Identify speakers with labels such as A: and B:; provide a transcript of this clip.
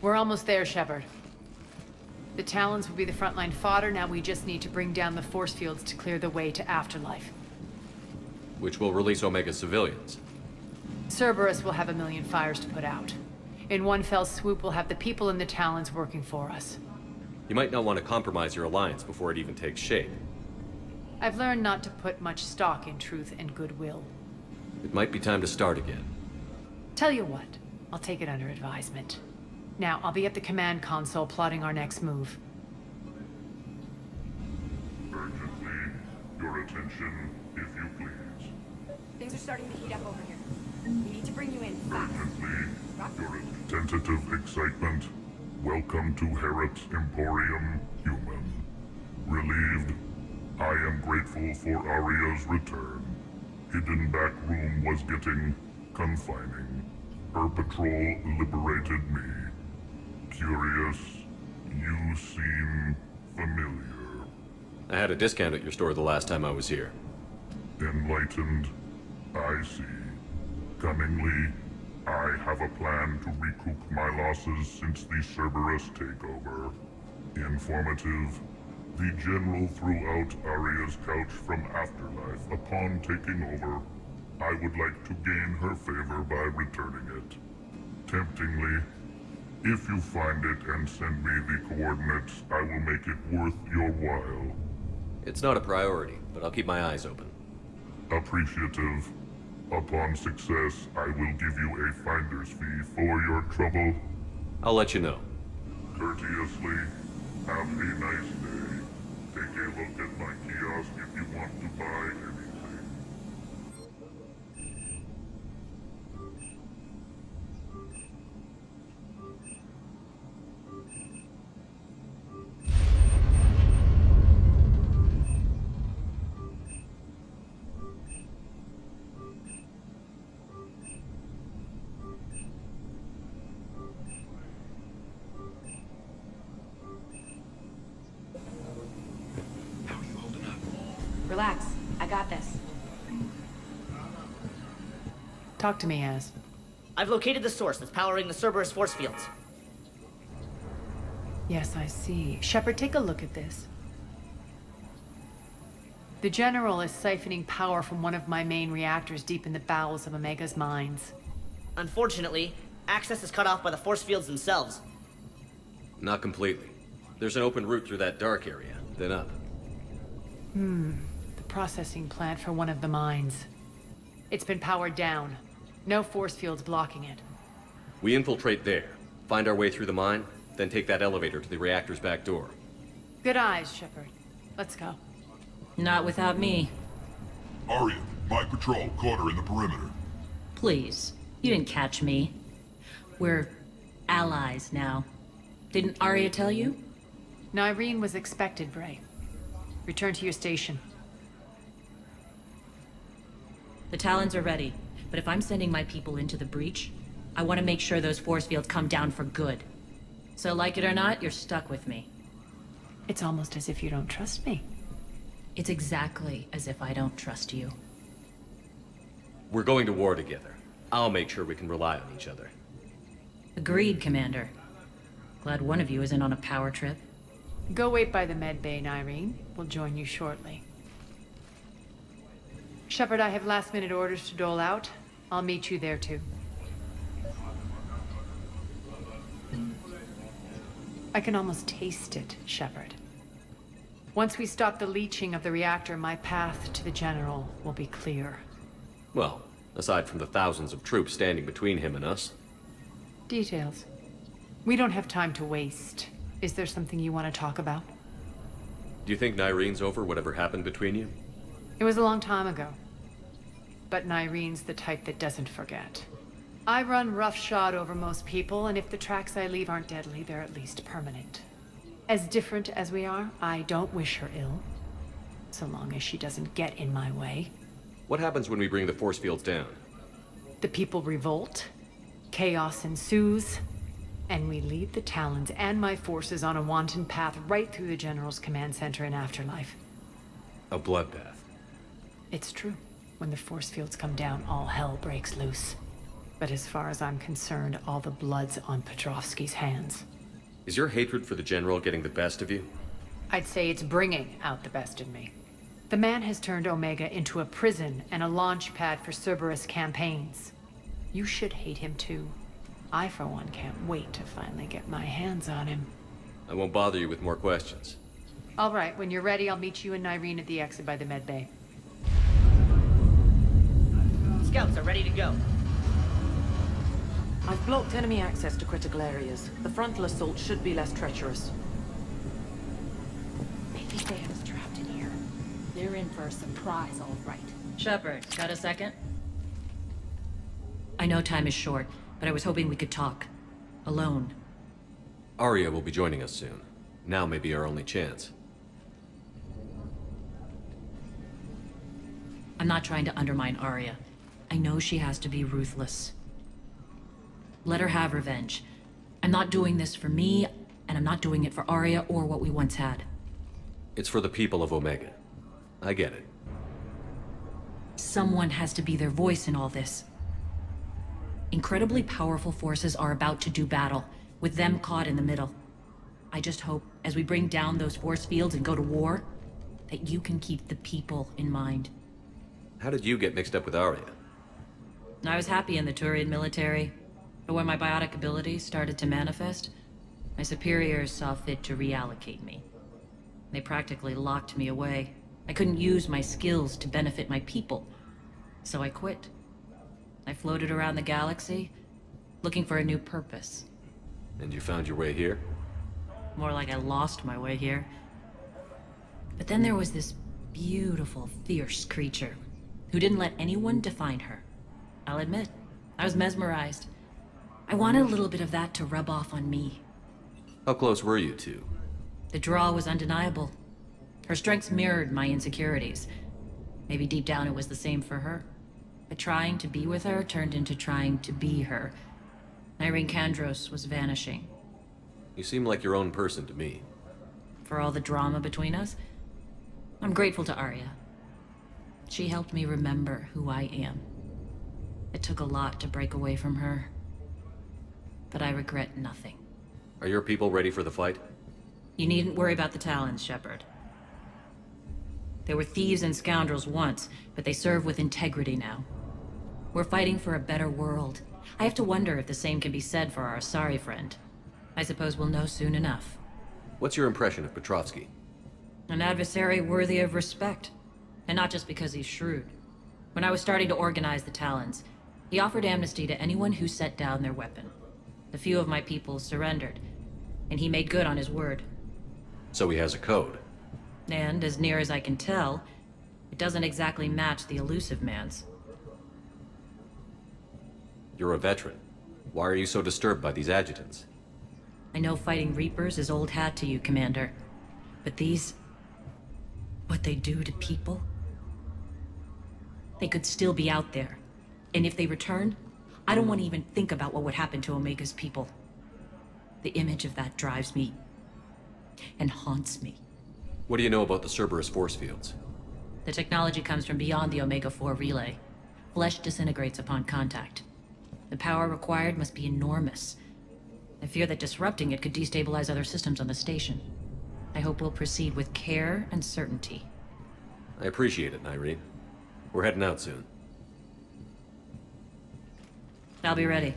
A: We're almost there, Shepard. The Talons will be the frontline fodder, now we just need to bring down the force fields to clear the way to Afterlife.
B: Which will release Omega civilians.
A: Cerberus will have a million fires to put out. In one fell swoop, we'll have the people in the Talons working for us.
B: You might not want to compromise your alliance before it even takes shape.
A: I've learned not to put much stock in truth and goodwill.
B: It might be time to start again.
A: Tell you what, I'll take it under advisement. Now, I'll be at the command console plotting our next move.
C: Urgently, your attention, if you please.
D: Things are starting to heat up over here. We need to bring you in fast.
C: Urgently, your tentative excitement. Welcome to Herod Emporium, human. Relieved, I am grateful for Aria's return. Hidden back room was getting confining. Her patrol liberated me. Curious, you seem familiar.
B: I had a discount at your store the last time I was here.
C: Enlightened, I see. Cunningly, I have a plan to recoup my losses since the Cerberus takeover. Informative, the General threw out Aria's couch from Afterlife upon taking over. I would like to gain her favor by returning it. Temptingly, if you find it and send me the coordinates, I will make it worth your while.
B: It's not a priority, but I'll keep my eyes open.
C: Appreciative. Upon success, I will give you a finder's fee for your trouble.
B: I'll let you know.
C: Courteously, have a nice day. Take a look at my kiosk if you want to buy anything.
D: Relax. I got this.
A: Talk to me, Az.
E: I've located the source that's powering the Cerberus force fields.
A: Yes, I see. Shepard, take a look at this. The General is siphoning power from one of my main reactors deep in the bowels of Omega's mines.
E: Unfortunately, access is cut off by the force fields themselves.
B: Not completely. There's an open route through that dark area, then up.
A: The processing plant for one of the mines. It's been powered down. No force fields blocking it.
B: We infiltrate there, find our way through the mine, then take that elevator to the reactor's back door.
A: Good eyes, Shepard. Let's go.
F: Not without me.
C: Aria, my patrol caught her in the perimeter.
F: Please. You didn't catch me. We're allies now. Didn't Aria tell you?
A: Nyreen was expected, Bray. Return to your station.
F: The Talons are ready, but if I'm sending my people into the breach, I want to make sure those force fields come down for good. So like it or not, you're stuck with me.
A: It's almost as if you don't trust me.
F: It's exactly as if I don't trust you.
B: We're going to war together. I'll make sure we can rely on each other.
F: Agreed, Commander. Glad one of you isn't on a power trip.
A: Go wait by the med bay, Nyreen. We'll join you shortly. Shepard, I have last-minute orders to dole out. I'll meet you there, too. I can almost taste it, Shepard. Once we stop the leaching of the reactor, my path to the General will be clear.
B: Well, aside from the thousands of troops standing between him and us.
A: Details. We don't have time to waste. Is there something you want to talk about?
B: Do you think Nyreen's over whatever happened between you?
A: It was a long time ago. But Nyreen's the type that doesn't forget. I run roughshod over most people, and if the tracks I leave aren't deadly, they're at least permanent. As different as we are, I don't wish her ill. So long as she doesn't get in my way.
B: What happens when we bring the force fields down?
A: The people revolt, chaos ensues, and we lead the Talons and my forces on a wanton path right through the General's command center in Afterlife.
B: A bloodbath.
A: It's true. When the force fields come down, all hell breaks loose. But as far as I'm concerned, all the blood's on Petrovsky's hands.
B: Is your hatred for the General getting the best of you?
A: I'd say it's bringing out the best in me. The man has turned Omega into a prison and a launch pad for Cerberus campaigns. You should hate him too. I, for one, can't wait to finally get my hands on him.
B: I won't bother you with more questions.
A: All right, when you're ready, I'll meet you and Irene at the exit by the med bay.
E: Scouts are ready to go.
G: I've blocked enemy access to critical areas. The frontal assault should be less treacherous.
D: I think they have us trapped in here. They're in for a surprise, all right.
F: Shepard, got a second? I know time is short, but I was hoping we could talk. Alone.
B: Aria will be joining us soon. Now may be our only chance.
F: I'm not trying to undermine Aria. I know she has to be ruthless. Let her have revenge. I'm not doing this for me, and I'm not doing it for Aria or what we once had.
B: It's for the people of Omega. I get it.
F: Someone has to be their voice in all this. Incredibly powerful forces are about to do battle, with them caught in the middle. I just hope, as we bring down those force fields and go to war, that you can keep the people in mind.
B: How did you get mixed up with Aria?
F: I was happy in the Turian military, but when my biotic abilities started to manifest, my superiors saw fit to reallocate me. They practically locked me away. I couldn't use my skills to benefit my people, so I quit. I floated around the galaxy, looking for a new purpose.
B: And you found your way here?
F: More like I lost my way here. But then there was this beautiful, fierce creature who didn't let anyone define her. I'll admit, I was mesmerized. I wanted a little bit of that to rub off on me.
B: How close were you two?
F: The draw was undeniable. Her strengths mirrored my insecurities. Maybe deep down it was the same for her. But trying to be with her turned into trying to be her. Irene Kandros was vanishing.
B: You seem like your own person to me.
F: For all the drama between us, I'm grateful to Aria. She helped me remember who I am. It took a lot to break away from her, but I regret nothing.
B: Are your people ready for the fight?
F: You needn't worry about the Talons, Shepard. They were thieves and scoundrels once, but they serve with integrity now. We're fighting for a better world. I have to wonder if the same can be said for our Asari friend. I suppose we'll know soon enough.
B: What's your impression of Petrovsky?
F: An adversary worthy of respect. And not just because he's shrewd. When I was starting to organize the Talons, he offered amnesty to anyone who set down their weapon. A few of my people surrendered, and he made good on his word.
B: So he has a code.
F: And, as near as I can tell, it doesn't exactly match the elusive man's.
B: You're a veteran. Why are you so disturbed by these adjutants?
F: I know fighting Reapers is old hat to you, Commander. But these... what they do to people? They could still be out there. And if they return, I don't want to even think about what would happen to Omega's people. The image of that drives me... and haunts me.
B: What do you know about the Cerberus force fields?
F: The technology comes from beyond the Omega-4 relay. Flesh disintegrates upon contact. The power required must be enormous. I fear that disrupting it could destabilize other systems on the station. I hope we'll proceed with care and certainty.
B: I appreciate it, Irene. We're heading out soon.
F: I'll be ready.